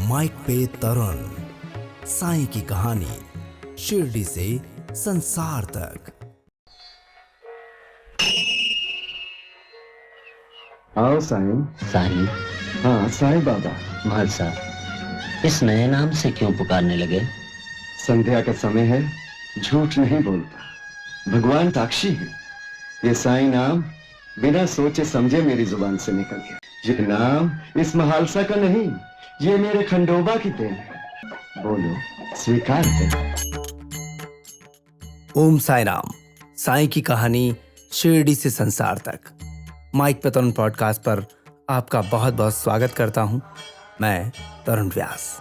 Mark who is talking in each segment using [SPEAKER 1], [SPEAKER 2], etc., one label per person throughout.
[SPEAKER 1] Mic पे तरुण, साईं की कहानी शिरडी से संसार तक।
[SPEAKER 2] आओ साईं।
[SPEAKER 3] साईं,
[SPEAKER 2] हाँ साईं बाबा।
[SPEAKER 3] महल साहब इस नए नाम से क्यों पुकारने लगे?
[SPEAKER 2] संध्या का समय है, झूठ नहीं बोलता, भगवान साक्षी है। ये साईं नाम बिना सोचे समझे मेरी जुबान से निकल गया। ये नाम इस महालसा का नहीं, ये मेरे खंडोबा की देन है। बोलो, स्वीकार करो।
[SPEAKER 1] ओम साई राम। साईं की कहानी शिरडी से संसार तक। माइक पे तरुण पॉडकास्ट पर आपका बहुत बहुत स्वागत करता हूं। मैं तरुण व्यास।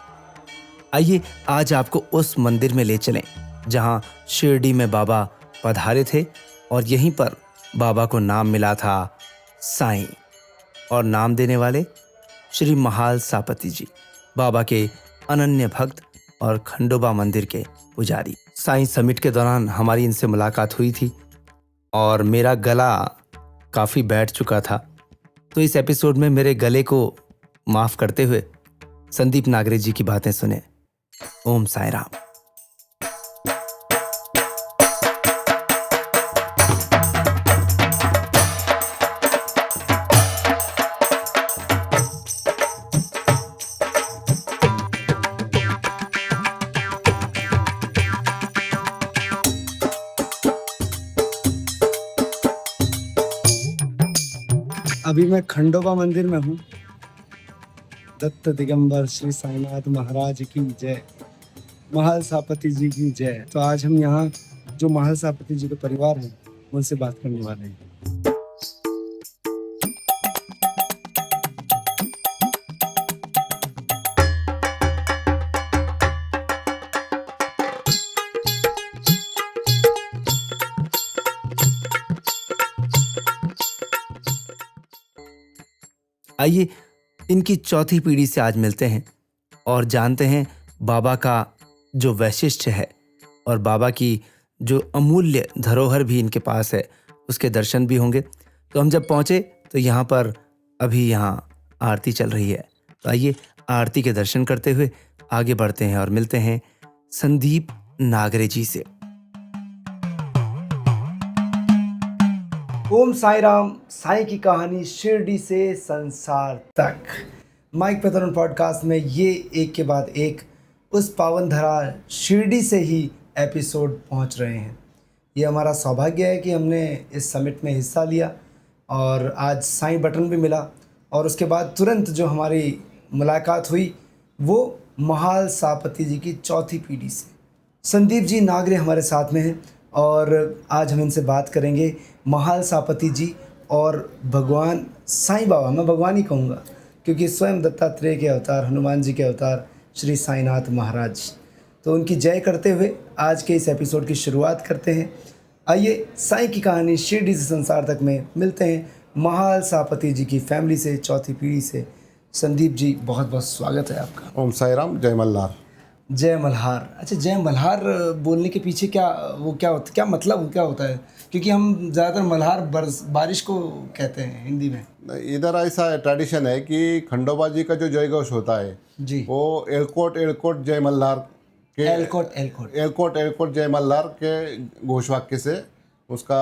[SPEAKER 1] आइए आज आपको उस मंदिर में ले चलें जहां शिरडी में बाबा पधारे थे और यहीं पर बाबा को नाम मिला था साईं, और नाम देने वाले श्री महाल सापती जी, बाबा के अनन्य भक्त और खंडोबा मंदिर के पुजारी। साईं समिट के दौरान हमारी इनसे मुलाकात हुई थी और मेरा गला काफ़ी बैठ चुका था, तो इस एपिसोड में मेरे गले को माफ़ करते हुए संदीप नागरे जी की बातें सुने। ओम साई राम।
[SPEAKER 4] अभी मैं खंडोबा मंदिर में हूँ। दत्त दिगंबर श्री साईनाथ महाराज की जय, महल सापती जी की जय। तो आज हम यहाँ जो महल सापती जी के परिवार हैं उनसे बात करने वाले हैं।
[SPEAKER 1] आइए इनकी चौथी पीढ़ी से आज मिलते हैं और जानते हैं बाबा का जो वैशिष्ट्य है और बाबा की जो अमूल्य धरोहर भी इनके पास है, उसके दर्शन भी होंगे। तो हम जब पहुँचे तो यहाँ पर अभी यहाँ आरती चल रही है, तो आइए आरती के दर्शन करते हुए आगे बढ़ते हैं और मिलते हैं संदीप नागरे जी से। ओम साई राम। साईं की कहानी शिरडी से संसार तक। माइक पे तरुण पॉडकास्ट में ये एक के बाद एक उस पावन धरा शिरडी से ही एपिसोड पहुंच रहे हैं। ये हमारा सौभाग्य है कि हमने इस समिट में हिस्सा लिया और आज साईं बटन भी मिला, और उसके बाद तुरंत जो हमारी मुलाकात हुई वो महाल सापती जी की चौथी पीढ़ी से। संदीप जी नागरे हमारे साथ में हैं और आज हम इनसे बात करेंगे महाल सापती जी और भगवान साईं बाबा, मैं भगवान ही कहूँगा क्योंकि स्वयं दत्तात्रेय के अवतार, हनुमान जी के अवतार श्री साईनाथ महाराज, तो उनकी जय करते हुए आज के इस एपिसोड की शुरुआत करते हैं। आइए साईं की कहानी शिरडी से संसार तक में मिलते हैं महाल सापती जी की फैमिली से, चौथी पीढ़ी से। संदीप जी बहुत बहुत स्वागत है आपका।
[SPEAKER 5] ओम साई राम। जय मल्हार।
[SPEAKER 1] जय मल्हार। अच्छा, जय मल्हार बोलने के पीछे क्या मतलब क्या होता है? क्योंकि हम ज़्यादातर मल्हार बारिश को कहते हैं हिंदी में।
[SPEAKER 5] इधर ऐसा ट्रेडिशन है कि खंडोबा जी का जो जय घोष होता है
[SPEAKER 1] जी,
[SPEAKER 5] वो एलकोट एलकोट जय मल्हार के एलकोट जय मल्हार के घोषवाक्य से उसका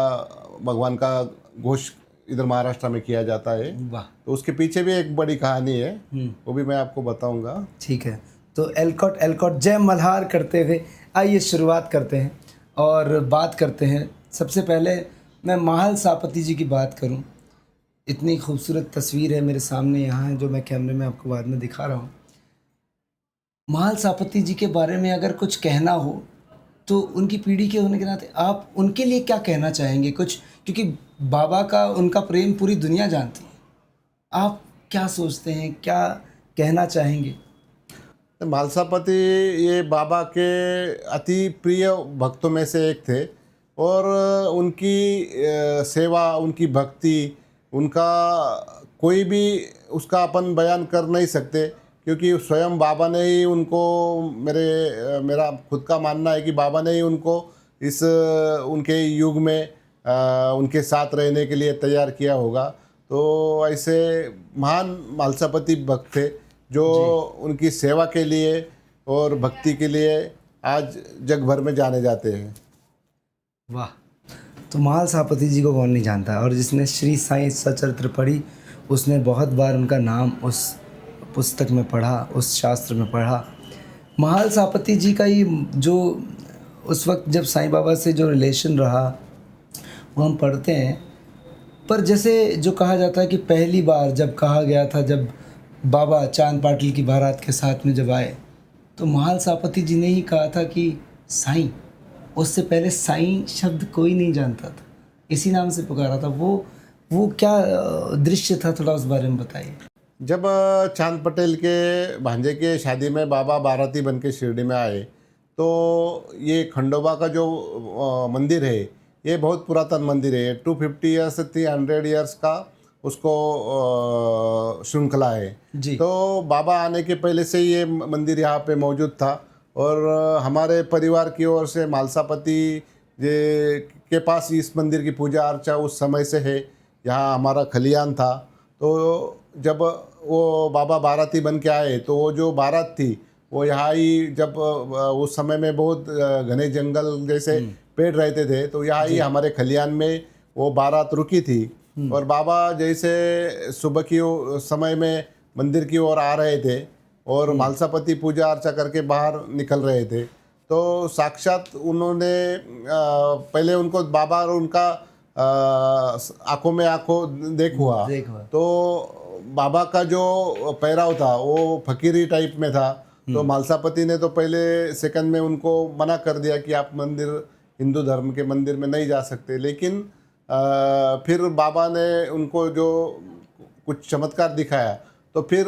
[SPEAKER 5] भगवान का घोष इधर महाराष्ट्र में किया जाता है।
[SPEAKER 1] वाह।
[SPEAKER 5] तो उसके पीछे भी एक बड़ी कहानी है, वो भी मैं आपको बताऊंगा।
[SPEAKER 1] ठीक है, तो एलकोट जय मल्हार करते हुए आइए शुरुआत करते हैं और बात करते हैं। सबसे पहले मैं महाल सापती जी की बात करूं। इतनी खूबसूरत तस्वीर है मेरे सामने यहाँ है, जो मैं कैमरे में आपको बाद में दिखा रहा हूँ। महाल सापती जी के बारे में अगर कुछ कहना हो तो उनकी पीढ़ी के होने के नाते आप उनके लिए क्या कहना चाहेंगे कुछ, क्योंकि बाबा का उनका प्रेम पूरी दुनिया जानती है। आप क्या सोचते हैं, क्या कहना चाहेंगे?
[SPEAKER 5] महाल सापती ये बाबा के अति प्रिय भक्तों में से एक थे और उनकी सेवा, उनकी भक्ति, उनका कोई भी उसका अपन बयान कर नहीं सकते, क्योंकि स्वयं बाबा ने ही उनको, मेरा खुद का मानना है कि बाबा ने ही उनको इस उनके युग में उनके साथ रहने के लिए तैयार किया होगा। तो ऐसे महान महाल सापती भक्त थे जो उनकी सेवा के लिए और भक्ति के लिए आज जग भर में जाने जाते हैं।
[SPEAKER 1] वाह। तो महालसापति जी को कौन नहीं जानता, और जिसने श्री साईं सचरित्र पढ़ी उसने बहुत बार उनका नाम उस पुस्तक में पढ़ा, उस शास्त्र में पढ़ा। महालसापति जी का ही जो उस वक्त जब साईं बाबा से जो रिलेशन रहा वो हम पढ़ते हैं। पर जैसे जो कहा जाता है कि पहली बार जब कहा गया था, जब बाबा चांद पाटिल की बारात के साथ में जब आए, तो महालसापति जी ने ही कहा था कि साईं। उससे पहले साईं शब्द कोई नहीं जानता था, इसी नाम से पुकारा था। वो क्या दृश्य था, थोड़ा उस बारे में बताइए।
[SPEAKER 5] जब चांद पटेल के भांजे के शादी में बाबा बाराती बन के शिरडी में आए, तो ये खंडोबा का जो मंदिर है ये बहुत पुरातन मंदिर है। 250 ईयर्स से 300 ईयर्स का उसको श्रृंखला है
[SPEAKER 1] जी।
[SPEAKER 5] तो बाबा आने के पहले से ये मंदिर यहाँ पे मौजूद था। और हमारे परिवार की ओर से महालसापति के पास इस मंदिर की पूजा अर्चा उस समय से है। यहाँ हमारा खलियान था। तो जब वो बाबा बाराती बन के आए तो वो जो बारात थी वो यहाँ ही, जब उस समय में बहुत घने जंगल जैसे पेड़ रहते थे, तो यहाँ ही हमारे खलियान में वो बारात रुकी थी। और बाबा जैसे सुबह की समय में मंदिर की ओर आ रहे थे और महालसापति पूजा अर्चा करके बाहर निकल रहे थे, तो साक्षात उन्होंने पहले उनको बाबा और उनका आंखों में आंखों देख हुआ। तो बाबा का जो पहराव था वो फकीरी टाइप में था। तो महालसापति ने तो पहले सेकंड में उनको मना कर दिया कि आप मंदिर, हिंदू धर्म के मंदिर में नहीं जा सकते। लेकिन फिर बाबा ने उनको जो कुछ चमत्कार दिखाया, तो फिर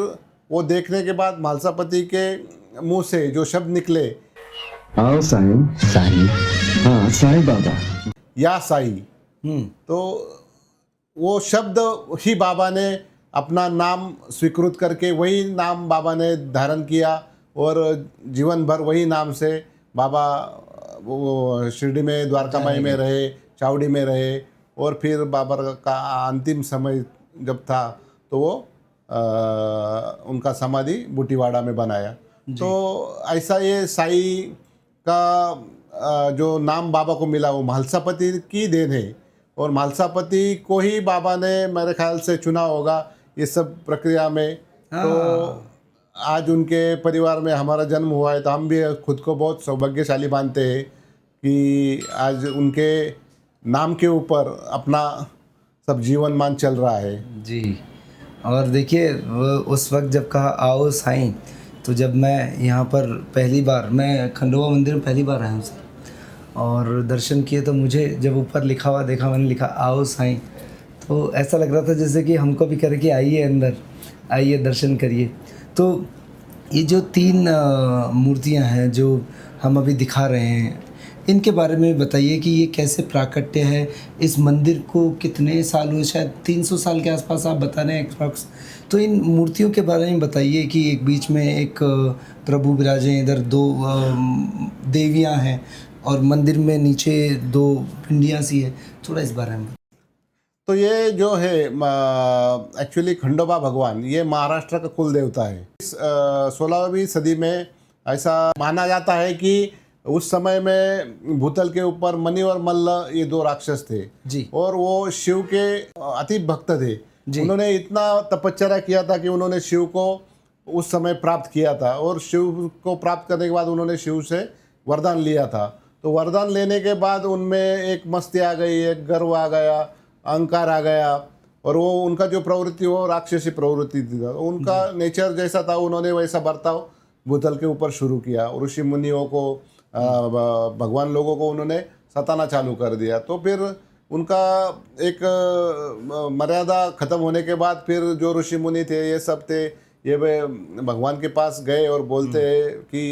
[SPEAKER 5] वो देखने के बाद महालसापति के मुंह से जो शब्द निकले,
[SPEAKER 2] आओ साईं।
[SPEAKER 3] साईं।
[SPEAKER 2] हाँ साईं बाबा।
[SPEAKER 5] या साई, तो वो शब्द ही बाबा ने अपना नाम स्वीकृत करके वही नाम बाबा ने धारण किया और जीवन भर वही नाम से बाबा वो शिरडी में, द्वारका माई में रहे, चावड़ी में रहे। और फिर बाबा का अंतिम समय जब था तो वो उनका समाधि बूटीवाड़ा में बनाया। तो ऐसा ये साई का जो नाम बाबा को मिला वो महालसापति की देन है। और महालसापति को ही बाबा ने मेरे ख्याल से चुना होगा ये सब प्रक्रिया में। तो आज उनके परिवार में हमारा जन्म हुआ है, तो हम भी खुद को बहुत सौभाग्यशाली मानते हैं कि आज उनके नाम के ऊपर अपना सब जीवन मान चल रहा है
[SPEAKER 1] जी। और देखिए उस वक्त जब कहा आओ साईं, तो जब मैं यहाँ पर पहली बार, मैं खंडोबा मंदिर में पहली बार आया हूँ सर, और दर्शन किए, तो मुझे जब ऊपर लिखा हुआ देखा, मैंने लिखा आओ साईं, तो ऐसा लग रहा था जैसे कि हमको भी करे कि आइए अंदर, आइए दर्शन करिए। तो ये जो 3 मूर्तियाँ हैं जो हम अभी दिखा रहे हैं, इनके बारे में बताइए कि ये कैसे प्राकट्य है। इस मंदिर को कितने साल हुए, शायद 300 साल के आसपास आप बता रहे हैं एक्सप्रॉक्स। तो इन मूर्तियों के बारे में बताइए कि एक बीच में एक प्रभु विराजे हैं, इधर 2 देवियाँ हैं और मंदिर में नीचे 2 पिंडियाँ सी है, थोड़ा इस बारे में।
[SPEAKER 5] तो ये जो है एक्चुअली खंडोबा भगवान ये महाराष्ट्र का कुल देवता है। 16वीं सदी में ऐसा माना जाता है कि उस समय में भूतल के ऊपर मनी और मल्ल ये 2 राक्षस थे
[SPEAKER 1] जी।
[SPEAKER 5] और वो शिव के अति भक्त थे जी। उन्होंने इतना तपस्या किया था कि उन्होंने शिव को उस समय प्राप्त किया था। और शिव को प्राप्त करने के बाद उन्होंने शिव से वरदान लिया था। तो वरदान लेने के बाद उनमें एक मस्ती आ गई, एक गर्व आ गया, अहंकार आ गया। और वो उनका जो प्रवृत्ति वो राक्षसी प्रवृत्ति थी, उनका नेचर जैसा था उन्होंने वैसा बर्ताव भूतल के ऊपर शुरू किया। ऋषि मुनियों को, भगवान लोगों को उन्होंने सताना चालू कर दिया। तो फिर उनका एक मर्यादा ख़त्म होने के बाद फिर जो ऋषि मुनि थे ये सब थे, ये भगवान के पास गए और बोलते हैं कि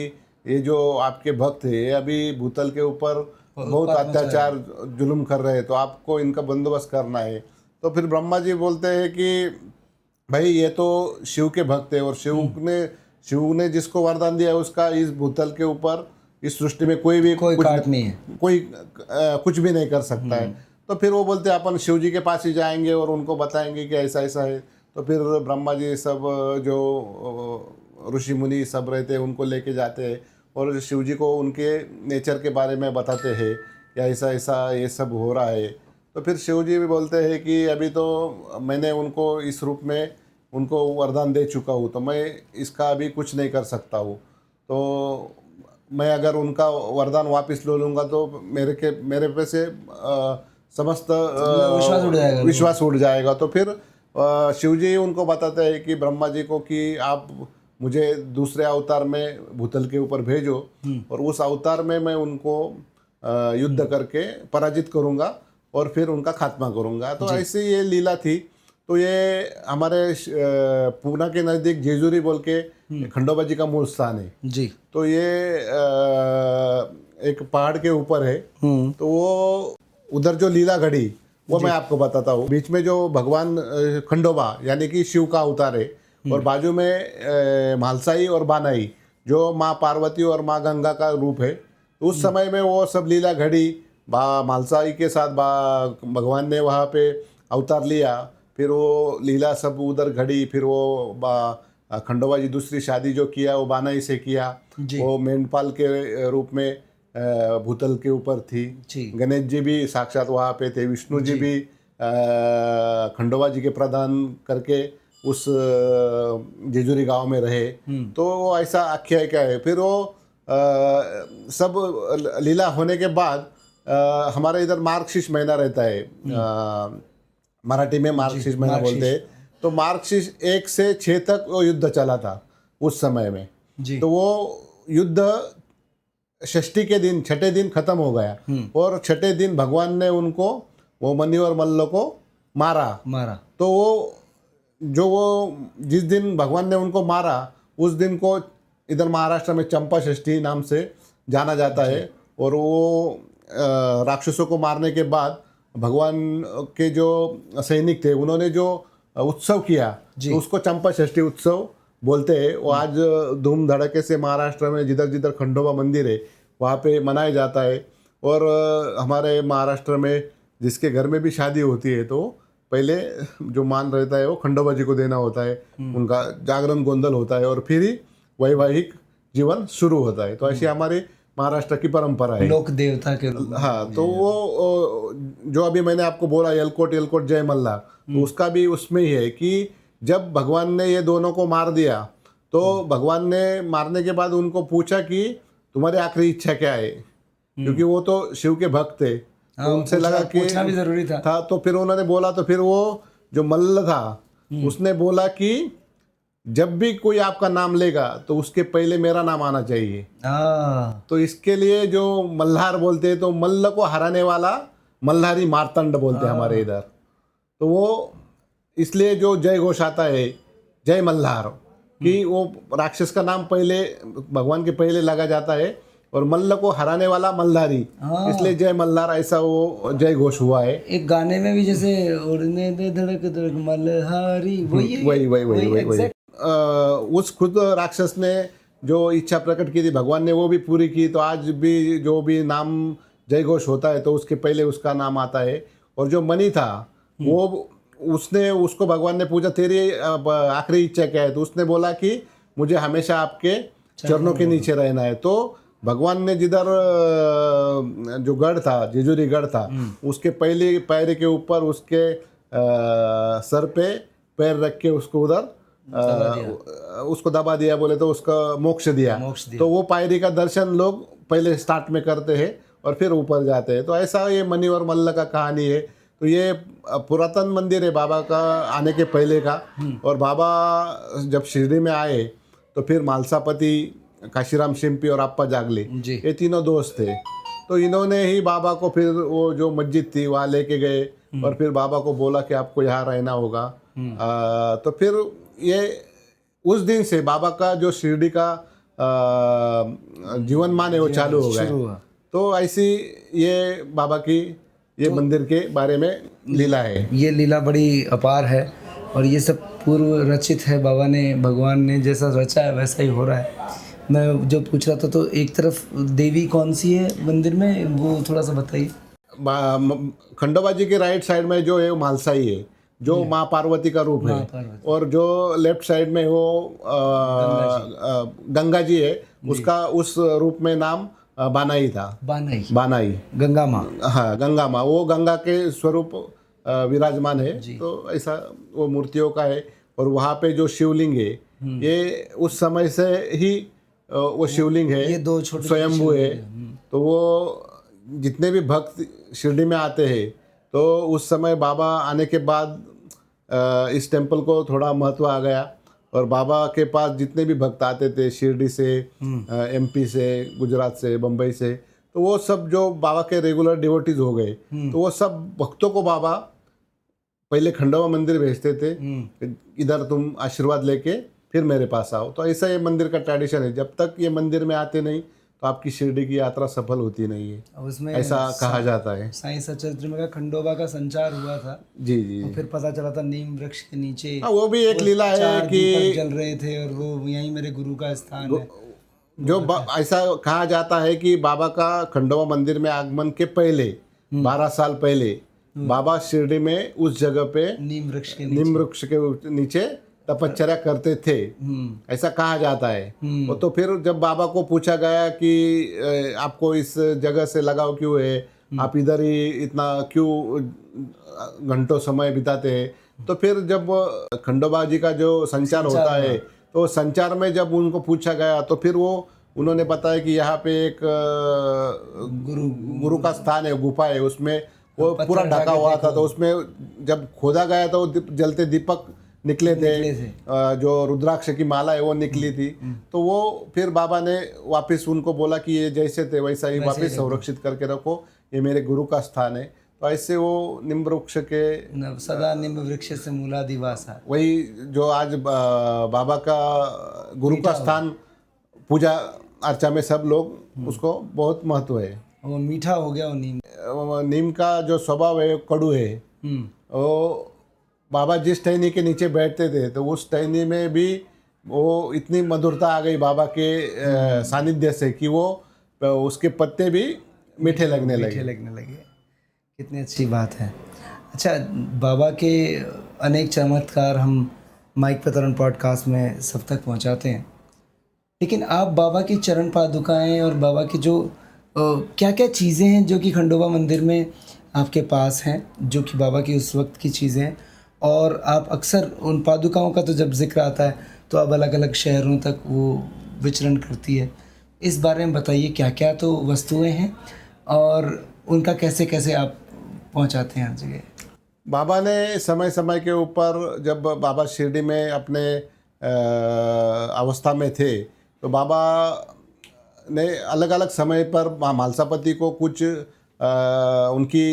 [SPEAKER 5] ये जो आपके भक्त है ये अभी भूतल के ऊपर बहुत अत्याचार जुल्म कर रहे हैं, तो आपको इनका बंदोबस्त करना है। तो फिर ब्रह्मा जी बोलते हैं कि भाई ये तो शिव के भक्त है और शिव ने जिसको वरदान दिया उसका इस भूतल के ऊपर, इस सृष्टि में कोई काट नहीं है, कोई कुछ भी नहीं कर सकता है। तो फिर वो बोलते हैं अपन शिव जी के पास ही जाएंगे और उनको बताएंगे कि ऐसा ऐसा है। तो फिर ब्रह्मा जी सब जो ऋषि मुनि सब रहते हैं उनको लेके जाते हैं और शिव जी को उनके नेचर के बारे में बताते हैं या ऐसा ऐसा ये सब हो रहा है। तो फिर शिव जी भी बोलते हैं कि अभी तो मैंने उनको इस रूप में उनको वरदान दे चुका हूँ, तो मैं इसका अभी कुछ नहीं कर सकता हूँ। तो मैं अगर उनका वरदान वापस ले लूँगा तो मेरे पे से समस्त विश्वास उड़ जाएगा। तो फिर शिव जी उनको बताते हैं कि ब्रह्मा जी को कि आप मुझे दूसरे अवतार में भूतल के ऊपर भेजो और उस अवतार में मैं उनको युद्ध करके पराजित करूँगा और फिर उनका खात्मा करूँगा। तो ऐसे ये लीला थी। तो ये हमारे पूना के नज़दीक जेजुरी बोल के खंडोबा जी का मूल स्थान है
[SPEAKER 1] जी।
[SPEAKER 5] तो ये एक पहाड़ के ऊपर है। तो वो उधर जो लीला घड़ी वो मैं आपको बताता हूँ। बीच में जो भगवान खंडोबा यानी कि शिव का अवतार है और बाजू में म्हालसाई और बानाई जो माँ पार्वती और माँ गंगा का रूप है। उस समय में वो सब लीला घड़ी म्हालसाई के साथ भगवान ने वहाँ पे अवतार लिया, फिर वो लीला सब उधर घड़ी। फिर वो खंडोबा जी दूसरी शादी जो किया वो बानाई से किया, वो मेंढपाल के रूप में भूतल के ऊपर थी। गणेश जी भी साक्षात वहाँ पे थे, विष्णु जी भी खंडोबा जी के प्रदान करके उस जेजुरी गांव में रहे। तो वो ऐसा आख्यायिका है। फिर वो सब लीला होने के बाद हमारे इधर मार्गशीर्ष महीना रहता है, मराठी में मार्गशीर्ष महीना बोलते हैं। तो मार्गशीर्ष 1 से 6 तक वो युद्ध चला था उस समय में। तो वो युद्ध षष्ठी के दिन छठे दिन खत्म हो गया और छठे दिन भगवान ने उनको वो मनी और मल्ल को मारा। तो वो जिस दिन भगवान ने उनको मारा उस दिन को इधर महाराष्ट्र में चंपा षष्ठी नाम से जाना जाता है। और वो राक्षसों को मारने के बाद भगवान के जो सैनिक थे उन्होंने जो उत्सव किया तो उसको चंपा षष्ठी उत्सव बोलते हैं। वो आज धूम धड़के से महाराष्ट्र में जिधर जिधर खंडोबा मंदिर है वहाँ पे मनाया जाता है। और हमारे महाराष्ट्र में जिसके घर में भी शादी होती है तो पहले जो मान रहता है वो खंडोबा जी को देना होता है, उनका जागरण गोंदल होता है और फिर ही वैवाहिक जीवन शुरू होता है। तो ऐसी हमारी महाराष्ट्र की परंपरा है,
[SPEAKER 1] लोक देवता के।
[SPEAKER 5] हाँ, तो वो जो अभी मैंने आपको बोला यलकोट यलकोट जय मल्ला, तो उसका भी उसमें ही है कि जब भगवान ने ये दोनों को मार दिया तो भगवान ने मारने के बाद उनको पूछा कि तुम्हारी आखिरी इच्छा क्या है, क्योंकि वो तो शिव के भक्त थे। तो उनसे लगा कि
[SPEAKER 1] पूछना भी जरूरी था।
[SPEAKER 5] तो फिर उन्होंने बोला, तो फिर वो जो मल्ल था उसने बोला कि जब भी कोई आपका नाम लेगा तो उसके पहले मेरा नाम आना चाहिए। तो इसके लिए जो मल्हार बोलते हैं तो मल्ल को हराने वाला मल्हारी मार्तंड बोलते हैं हमारे इधर। तो वो इसलिए जो जय घोष आता है जय मल्हार कि वो राक्षस का नाम पहले भगवान के पहले लगा जाता है और मल्ल को हराने वाला मल्हारी, इसलिए जय मल्हार ऐसा वो जय घोष हुआ है।
[SPEAKER 1] एक गाने में भी जैसे उड़ने दे धड़क धड़क मल्हारी, वही
[SPEAKER 5] उस खुद राक्षस ने जो इच्छा प्रकट की थी भगवान ने वो भी पूरी की। तो आज भी जो भी नाम जय घोष होता है तो उसके पहले उसका नाम आता है। और जो मणि था वो उसको भगवान ने पूछा तेरी आखिरी इच्छा क्या है, तो उसने बोला कि मुझे हमेशा आपके चरणों के नीचे रहना है। तो भगवान ने जिधर जो गढ़ था जेजुरी गढ़ था उसके पहले पैर के ऊपर उसके सर पे पैर रख के उसको उधर उसको दबा दिया, बोले तो उसका मोक्ष दिया। तो वो पायरी का दर्शन लोग पहले स्टार्ट में करते हैं और फिर ऊपर जाते हैं। तो ऐसा ये मनी और मल्ल का कहानी है। तो ये पुरातन मंदिर है बाबा का आने के पहले का। और बाबा जब शिरडी में आए तो फिर मालसापति, काशीराम शिंपी और अप्पा जागले ये तीनों दोस्त थे। तो इन्होंने ही बाबा को फिर वो जो मस्जिद थी वहाँ लेके गए और फिर बाबा को बोला कि आपको यहाँ रहना होगा। तो फिर ये उस दिन से बाबा का जो शिरडी का जीवन मान है वो चालू हो गया। तो ऐसी ये बाबा की ये मंदिर के बारे में लीला है।
[SPEAKER 1] ये लीला बड़ी अपार है और ये सब पूर्व रचित है। बाबा ने, भगवान ने जैसा रचा है वैसा ही हो रहा है। मैं जो पूछ रहा था तो एक तरफ देवी कौन सी है मंदिर में, वो थोड़ा सा बताइए।
[SPEAKER 5] खंडोबा जी के राइट साइड में जो है मालसाई है, जो माँ पार्वती का रूप
[SPEAKER 1] माँ
[SPEAKER 5] है,
[SPEAKER 1] पार्वती।
[SPEAKER 5] और जो लेफ्ट साइड में वो गंगा जी है, उसका उस रूप में नाम बानाई था।
[SPEAKER 1] बानाई,
[SPEAKER 5] बानाई,
[SPEAKER 1] गंगा माँ।
[SPEAKER 5] हाँ, गंगा माँ, वो गंगा के स्वरूप विराजमान है।
[SPEAKER 1] जी।
[SPEAKER 5] तो ऐसा वो मूर्तियों का है। और वहाँ पे जो शिवलिंग है, ये उस समय से ही वो शिवलिंग है,
[SPEAKER 1] ये दो छोटे
[SPEAKER 5] स्वयंभू है।
[SPEAKER 1] शिवलिंग है।
[SPEAKER 5] तो वो जितने भी भक्त शिरडी में आते हैं, तो उस समय बाबा आने के बाद इस टेम्पल को थोड़ा महत्व आ गया। और बाबा के पास जितने भी भक्त आते थे शिरडी से, एमपी से, गुजरात से, बम्बई से, तो वो सब जो बाबा के रेगुलर डिवोटीज हो गए, तो वो सब भक्तों को बाबा पहले खंडोबा मंदिर भेजते थे, इधर तुम आशीर्वाद लेके फिर मेरे पास आओ। तो ऐसा ये मंदिर का ट्रेडिशन है। जब तक ये मंदिर में आते नहीं, तो आपकी शिरडी की यात्रा सफल होती नहीं है,
[SPEAKER 1] अब उसमें
[SPEAKER 5] ऐसा कहा जाता है।
[SPEAKER 1] साईं सचरित्र में खंडोबा का संचार हुआ था,
[SPEAKER 5] जी जी।
[SPEAKER 1] तो फिर पता चला था नीम वृक्ष के नीचे
[SPEAKER 5] हाँ, वो भी एक लीला है
[SPEAKER 1] चार
[SPEAKER 5] कि
[SPEAKER 1] दीपक जल रहे थे, और वो यहीं मेरे गुरु का स्थान है।
[SPEAKER 5] जो ऐसा कहा जाता है कि बाबा का खंडोबा मंदिर में आगमन के पहले 12 साल पहले बाबा शिरडी में उस जगह पे
[SPEAKER 1] नीम वृक्ष के
[SPEAKER 5] नीम वृक्ष के नीचे तपश्चर्या करते थे, ऐसा कहा जाता है। और तो फिर जब बाबा को पूछा गया कि आपको इस जगह से लगाव क्यों है, आप इधर ही इतना क्यों घंटों समय बिताते हैं, तो फिर जब खंडोबा जी का जो संचार होता है, तो संचार में जब उनको पूछा गया, तो फिर वो उन्होंने बताया कि यहाँ पे एक गुरु का स्थान है, गुफा है, उसमें वो पूरा ढका हुआ था। तो उसमें जब खोदा गया तो जलते दीपक निकले थे, जो रुद्राक्ष की माला है वो निकली थी। तो वो फिर बाबा ने वापस उनको बोला कि ये जैसे थे वैसा ही वापस संरक्षित करके रखो, ये मेरे गुरु का स्थान है। तो ऐसे वो नीम वृक्ष के
[SPEAKER 1] सदा नीम वृक्ष से मूलादिवासा,
[SPEAKER 5] वही जो आज बाबा का गुरु का स्थान पूजा अर्चा में सब लोग उसको बहुत महत्व है।
[SPEAKER 1] वो मीठा हो गया। वो
[SPEAKER 5] नीम का जो स्वभाव है कड़ू है। वो बाबा जिस टहनी के नीचे बैठते थे, तो उस टहनी में भी वो इतनी मधुरता आ गई बाबा के सानिध्य से कि वो उसके पत्ते भी मीठे लगने लगे।
[SPEAKER 1] कितनी अच्छी बात है। अच्छा, बाबा के अनेक चमत्कार हम माइक पे तरण पॉडकास्ट में सब तक पहुंचाते हैं, लेकिन आप बाबा की चरण पादुकाएं और बाबा की जो क्या क्या चीज़ें हैं जो कि खंडोबा मंदिर में आपके पास हैं, जो कि बाबा की उस वक्त की चीज़ें हैं, और आप अक्सर उन पादुकाओं का तो जब जिक्र आता है तो अब अलग अलग शहरों तक वो विचरण करती है, इस बारे में बताइए क्या क्या तो वस्तुएं हैं और उनका कैसे कैसे आप पहुंचाते हैं हर जगह।
[SPEAKER 5] बाबा ने समय समय के ऊपर, जब बाबा शिरडी में अपने अवस्था में थे, तो बाबा ने अलग अलग समय पर मालसापति को कुछ उनकी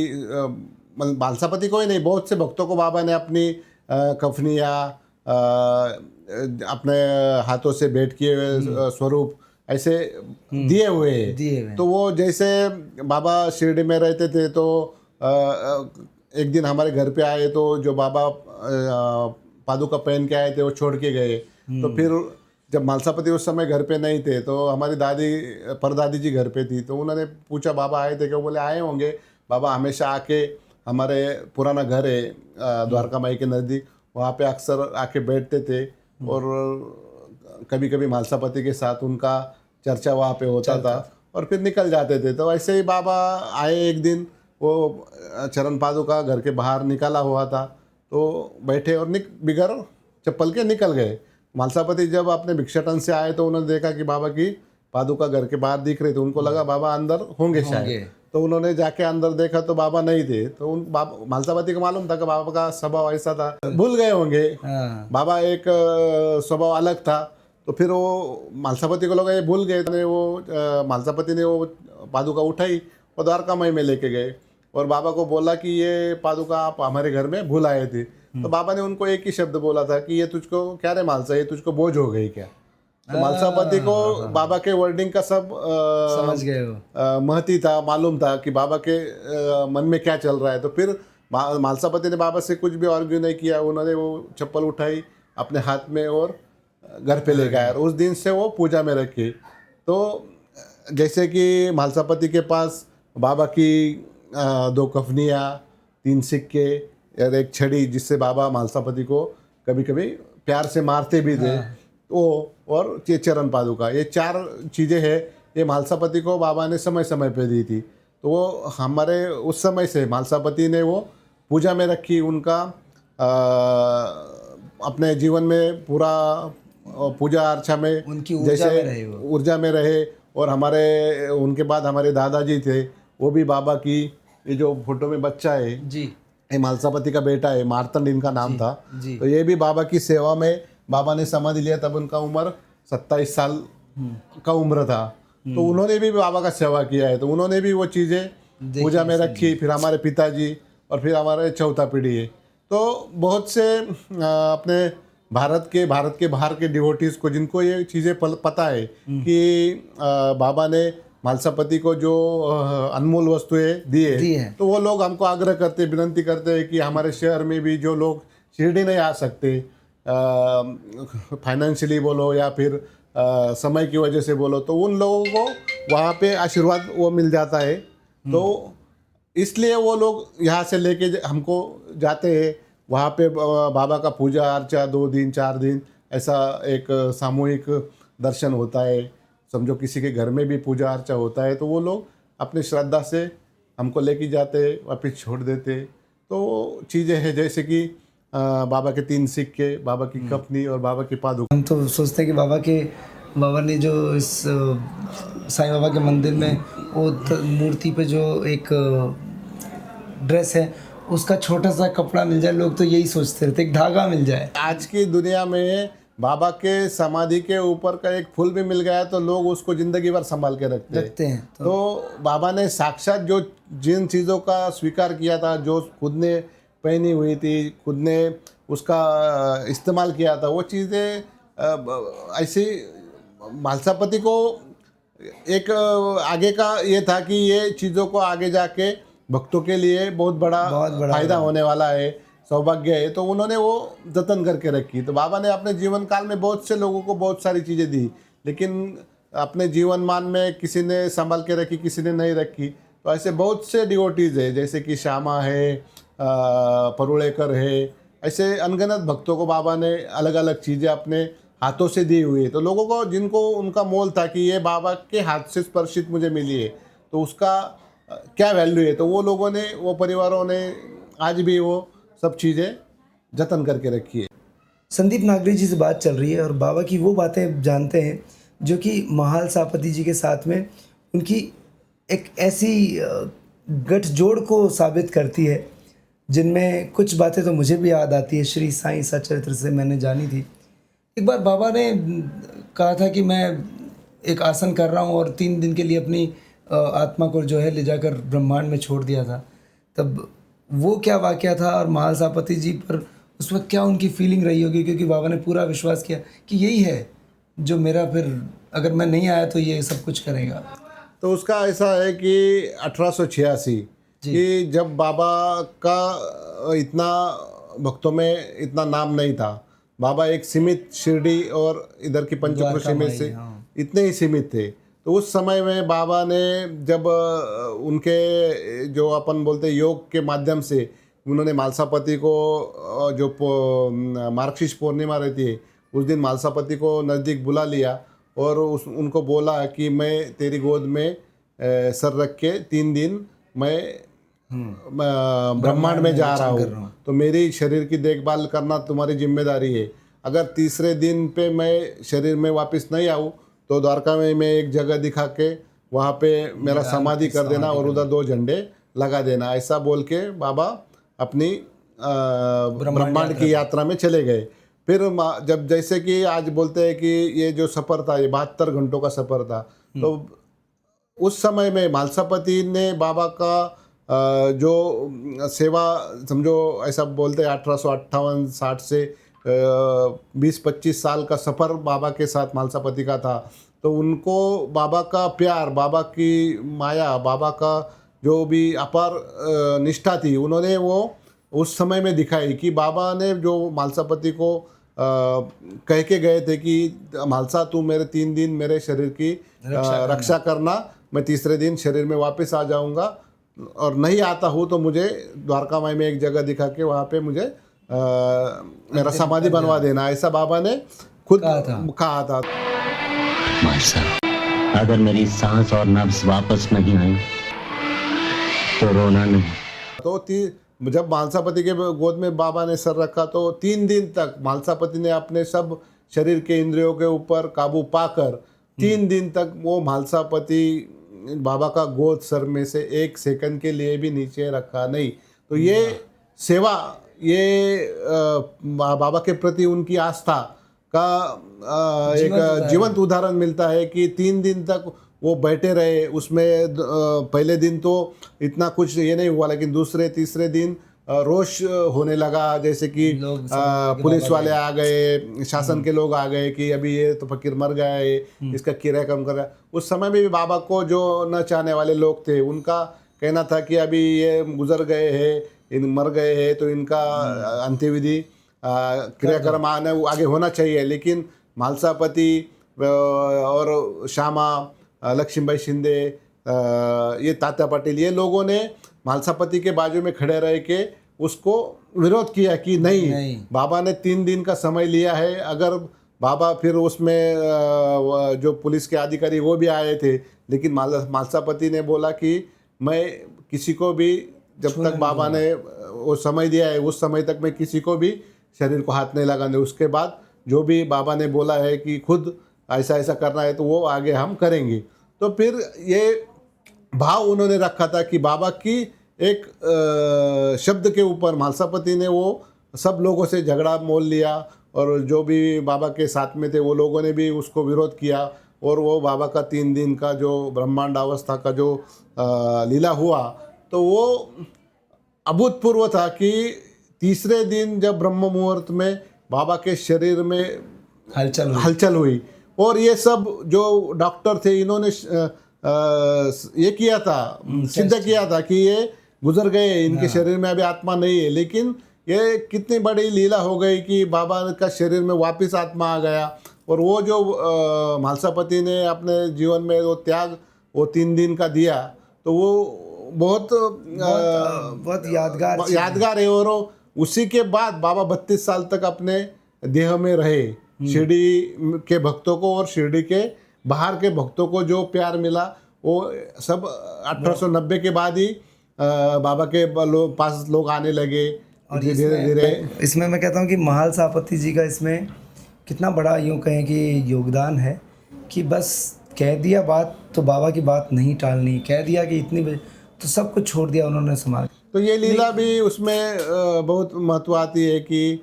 [SPEAKER 5] मालसापति को ही नहीं, बहुत से भक्तों को बाबा ने अपनी कफनिया अपने हाथों से भेंट किए हुए स्वरूप ऐसे दिए हुए हैं। तो वो जैसे बाबा शिरडी में रहते थे, तो एक दिन हमारे घर पे आए, तो जो बाबा पादुका पहन के आए थे वो छोड़ के गए। तो फिर जब मालसापति उस समय घर पे नहीं थे, तो हमारी दादी परदादी जी घर पे थी, तो उन्होंने पूछा बाबा आए थे क्या? बोले आए होंगे। बाबा हमेशा आके, हमारे पुराना घर है द्वारका माई के नज़दीक, वहाँ पे अक्सर आके बैठते थे, और कभी कभी मालसापति के साथ उनका चर्चा वहाँ पे होता था, और फिर निकल जाते थे। तो ऐसे ही बाबा आए एक दिन, वो चरण पादुका घर के बाहर निकाला हुआ था, तो बैठे और बिगर चप्पल के निकल गए। मालसापति जब अपने भिक्षाटन से आए, तो उन्होंने देखा कि बाबा की पादुका घर के बाहर दिख रही थी। उनको लगा बाबा अंदर होंगे शायद, तो उन्होंने जाके अंदर देखा तो बाबा नहीं थे। तो उन मालसापति को मालूम था कि बाबा का स्वभाव ऐसा था, भूल गए होंगे। बाबा एक स्वभाव अलग था। तो फिर वो मालसापति को लगा ये भूल गए। वो मालसापति ने वो पादुका उठाई और द्वारका माई में लेके गए, और बाबा को बोला कि ये पादुका आप हमारे घर में भूल आए थे। तो बाबा ने उनको एक ही शब्द बोला था कि ये तुझको क्या रे मालसा, ये तुझको बोझ हो गई क्या? तो मालसापति को बाबा के वर्डिंग का सब
[SPEAKER 1] समझ गए हो,
[SPEAKER 5] महती था, मालूम था कि बाबा के मन में क्या चल रहा है। तो फिर मालसापति ने बाबा से कुछ भी आर्ग्यू नहीं किया। उन्होंने वो चप्पल उठाई अपने हाथ में और घर पे ले गए, और उस दिन से वो पूजा में रखी। तो जैसे कि मालसापति के पास बाबा की 2 कफनियाँ, 3 सिक्के, और एक छड़ी जिससे बाबा मालसापति को कभी कभी प्यार से मारते भी थे, वो और ये चरण पादुका, ये 4 चीज़ें हैं। ये मालसापति को बाबा ने समय समय पे दी थी। तो वो हमारे उस समय से मालसापति ने वो पूजा में रखी, उनका अपने जीवन में पूरा पूजा अर्चा में
[SPEAKER 1] उनकी ऊर्जा
[SPEAKER 5] जैसे
[SPEAKER 1] में रहे वो।
[SPEAKER 5] ऊर्जा में रहे। और हमारे उनके बाद हमारे दादाजी थे, वो भी बाबा की, ये जो फोटो में बच्चा है
[SPEAKER 1] जी
[SPEAKER 5] ये मालसापति का बेटा है, मार्तंड इनका नाम था।
[SPEAKER 1] जी।
[SPEAKER 5] तो ये भी बाबा की सेवा में बाबा ने समाधि लिया, तब उनका उम्र 27 साल का उम्र था। तो उन्होंने भी बाबा का सेवा किया है, तो उन्होंने भी वो चीज़ें पूजा में रखी। फिर हमारे पिताजी और फिर हमारे चौथा पीढ़ी है। तो बहुत से अपने भारत के बाहर के डिवोटीज को जिनको ये चीज़ें पता है कि बाबा ने मालसापति को जो अनमोल वस्तुएं दी है, तो वो लोग हमको आग्रह करते, विनती करते हैं कि हमारे शहर में भी जो लोग शिरडी नहीं आ सकते, फाइनेंशियली बोलो या फिर समय की वजह से बोलो, तो उन लोगों को वहाँ पे आशीर्वाद वो मिल जाता है। तो इसलिए वो लोग यहाँ से लेके हमको जाते हैं वहाँ पे बाबा का पूजा अर्चा 2 दिन 4 दिन ऐसा एक सामूहिक दर्शन होता है। समझो किसी के घर में भी पूजा अर्चा होता है, तो वो लोग अपनी श्रद्धा से हमको लेके जाते, वापस छोड़ देते। तो चीज़ें हैं जैसे कि बाबा के 3 सिक्के, बाबा की कफनी और बाबा की पादुका।
[SPEAKER 1] हम तो सोचते हैं कि बाबा ने जो इस साईं बाबा के मंदिर में वो मूर्ति पे जो एक ड्रेस है उसका छोटा सा कपड़ा मिल जाए, लोग तो यही सोचते रहते, एक धागा मिल जाए।
[SPEAKER 5] आज की दुनिया में बाबा के समाधि के ऊपर का एक फूल भी मिल गया तो लोग उसको जिंदगी भर संभाल के रखते हैं। तो बाबा ने साक्षात जो जिन चीज़ों का स्वीकार किया था, जो खुद ने पहनी हुई थी, खुद ने उसका इस्तेमाल किया था, वो चीज़ें ऐसी मालसापति को एक आगे का ये था कि ये चीज़ों को आगे जाके भक्तों के लिए बहुत बड़ा फायदा होने वाला है, सौभाग्य है। तो उन्होंने वो जतन करके रखी। तो बाबा ने अपने जीवन काल में बहुत से लोगों को बहुत सारी चीज़ें दी, लेकिन अपने जीवन मान में किसी ने संभाल के रखी, किसी ने नहीं रखी। तो ऐसे बहुत से डिवोटीज है, जैसे कि श्यामा है, परुलेकर है, ऐसे अनगिनत भक्तों को बाबा ने अलग अलग चीज़ें अपने हाथों से दी हुई है। तो लोगों को जिनको उनका मोल था कि ये बाबा के हाथ से स्पर्शित मुझे मिली है, तो उसका क्या वैल्यू है, तो वो लोगों ने, वो परिवारों ने आज भी वो सब चीज़ें जतन करके रखी है।
[SPEAKER 1] संदीप नागरी जी से बात चल रही है और बाबा की वो बातें जानते हैं जो कि महालसापति जी के साथ में उनकी एक ऐसी गठजोड़ को साबित करती है, जिनमें कुछ बातें तो मुझे भी याद आती है, श्री साईं सचरित्र से मैंने जानी थी। एक बार बाबा ने कहा था कि मैं एक आसन कर रहा हूँ और 3 दिन के लिए अपनी आत्मा को जो है ले जाकर ब्रह्मांड में छोड़ दिया था। तब वो क्या वाकया था और महालसापति जी पर उस वक्त क्या उनकी फीलिंग रही होगी, क्योंकि बाबा ने पूरा विश्वास किया कि यही है जो मेरा, फिर अगर मैं नहीं आया तो ये सब कुछ करेगा।
[SPEAKER 5] तो उसका ऐसा है कि 1886 कि जब बाबा का इतना भक्तों में इतना नाम नहीं था, बाबा एक सीमित शिरडी और इधर की पंचक्रोशी में से इतने ही सीमित थे। तो उस समय में बाबा ने जब उनके जो अपन बोलते योग के माध्यम से उन्होंने मालसापति को जो मार्गशीर्ष पूर्णिमा रहती है उस दिन मालसापति को नज़दीक बुला लिया और उनको बोला कि मैं तेरी गोद में सर रख के 3 दिन मैं ब्रह्मांड में जा रहा हूँ, तो मेरी शरीर की देखभाल करना तुम्हारी जिम्मेदारी है। अगर तीसरे दिन पे मैं शरीर में वापस नहीं आऊँ तो द्वारका में मैं एक जगह दिखा के वहाँ पे मेरा समाधि कर देना और उधर 2 झंडे लगा देना, ऐसा बोल के बाबा अपनी ब्रह्मांड की यात्रा में चले गए। फिर जब जैसे कि आज बोलते हैं कि ये जो सफ़र था ये 72 घंटों का सफ़र था, तो उस समय में मालसापति ने बाबा का जो सेवा समझो ऐसा बोलते हैं 1858-60 से 20-25 साल का सफ़र बाबा के साथ मालसापति का था। तो उनको बाबा का प्यार, बाबा की माया, बाबा का जो भी अपार निष्ठा थी उन्होंने वो उस समय में दिखाई कि बाबा ने जो मालसापति को कह के गए थे कि मालसा तू मेरे 3 दिन मेरे शरीर की रक्षा करना, मैं तीसरे दिन शरीर में वापस आ जाऊंगा, और नहीं आता हूँ तो मुझे द्वारका माई में एक जगह दिखा के वहाँ पे मुझे मेरा समाधि बनवा देना, ऐसा बाबा ने खुद कहा था।
[SPEAKER 3] भाई साहब, अगर मेरी सांस और नब्ज वापस नहीं आई तो रोना नहीं।
[SPEAKER 5] तो जब मालसापति के गोद में बाबा ने सर रखा तो 3 दिन तक मालसापति ने अपने सब शरीर के इंद्रियों के ऊपर काबू पाकर 3 दिन तक वो मालसापति बाबा का गोद सर में से 1 सेकंड के लिए भी नीचे रखा नहीं। तो ये सेवा, ये बाबा के प्रति उनकी आस्था का एक जीवंत उदाहरण मिलता है कि 3 दिन तक वो बैठे रहे। उसमें पहले दिन तो इतना कुछ ये नहीं हुआ, लेकिन दूसरे तीसरे दिन रोष होने लगा, जैसे कि पुलिस वाले आ गए, शासन के लोग आ गए कि अभी ये तो फकीर मर गया है, इसका किराया कम कर रहा है। उस समय में भी बाबा को जो न चाहने वाले लोग थे उनका कहना था कि अभी ये गुजर गए हैं, इन मर गए हैं, तो इनका अंत्यविधि क्रियाक्रम आगे होना चाहिए। लेकिन मालसापति और श्यामा, लक्ष्मीबाई शिंदे, ये तात्या पाटिल, ये लोगों ने मालसापति के बाजू में खड़े रह के उसको विरोध किया कि नहीं, बाबा ने 3 दिन का समय लिया है। अगर बाबा फिर उसमें जो पुलिस के अधिकारी वो भी आए थे, लेकिन मालसापति ने बोला कि मैं किसी को भी, जब तक बाबा ने वो समय दिया है उस समय तक मैं किसी को भी शरीर को हाथ नहीं लगाने। उसके बाद जो भी बाबा ने बोला है कि खुद ऐसा ऐसा करना है तो वो आगे हम करेंगे। तो फिर ये भाव उन्होंने रखा था कि बाबा की एक शब्द के ऊपर मालसापति ने वो सब लोगों से झगड़ा मोल लिया, और जो भी बाबा के साथ में थे वो लोगों ने भी उसको विरोध किया। और वो बाबा का 3 दिन का जो ब्रह्मांड अवस्था का जो लीला हुआ, तो वो अभूतपूर्व था कि तीसरे दिन जब ब्रह्म मुहूर्त में बाबा के शरीर में हलचल हुई, और ये सब जो डॉक्टर थे इन्होंने ये किया था, सिद्ध किया था कि ये गुजर गए, इनके शरीर में अभी आत्मा नहीं है। लेकिन ये कितनी बड़ी लीला हो गई कि बाबा का शरीर में वापस आत्मा आ गया। और वो जो मालसापति ने अपने जीवन में वो त्याग वो 3 दिन का दिया, तो वो बहुत यादगार है। और उसी के बाद बाबा 32 साल तक अपने देह में रहे। शिरडी के भक्तों को और शिरडी के बाहर के भक्तों को जो प्यार मिला वो सब 1890 के बाद ही बाबा के पास लोग आने लगे धीरे धीरे।
[SPEAKER 1] इसमें मैं कहता हूँ कि महालसापति जी का इसमें कितना बड़ा यूँ कहें कि योगदान है कि बस कह दिया बात तो बाबा की बात नहीं टालनी, कह दिया कि इतनी बजे तो सब कुछ छोड़ दिया उन्होंने समाज।
[SPEAKER 5] तो ये लीला भी उसमें बहुत महत्व आती है कि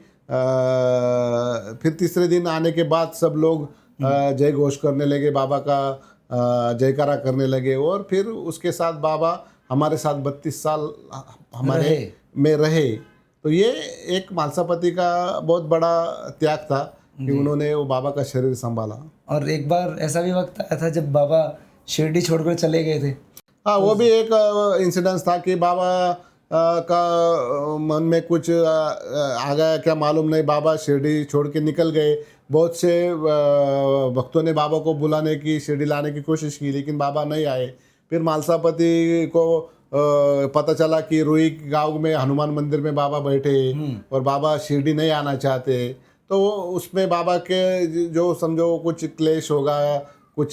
[SPEAKER 5] फिर तीसरे दिन आने के बाद सब लोग जय घोष करने लगे, बाबा का जयकारा करने लगे। और फिर उसके साथ बाबा हमारे साथ 32 साल हमारे में रहे। तो ये एक मालसापति का बहुत बड़ा त्याग था कि उन्होंने वो बाबा का शरीर संभाला।
[SPEAKER 1] और एक बार ऐसा भी वक्त आया था जब बाबा शिरडी छोड़कर चले गए थे।
[SPEAKER 5] हाँ, वो भी एक इंसिडेंस था कि बाबा का मन में कुछ आ गया, क्या मालूम नहीं, बाबा शिरडी छोड़ के निकल गए। बहुत से भक्तों ने बाबा को बुलाने की, शिरडी लाने की कोशिश की, लेकिन बाबा नहीं आए। फिर मालसापति को पता चला कि रुई गांव में हनुमान मंदिर में बाबा बैठे और बाबा शिरडी नहीं आना चाहते। तो उसमें बाबा के जो समझो कुछ क्लेश होगा, कुछ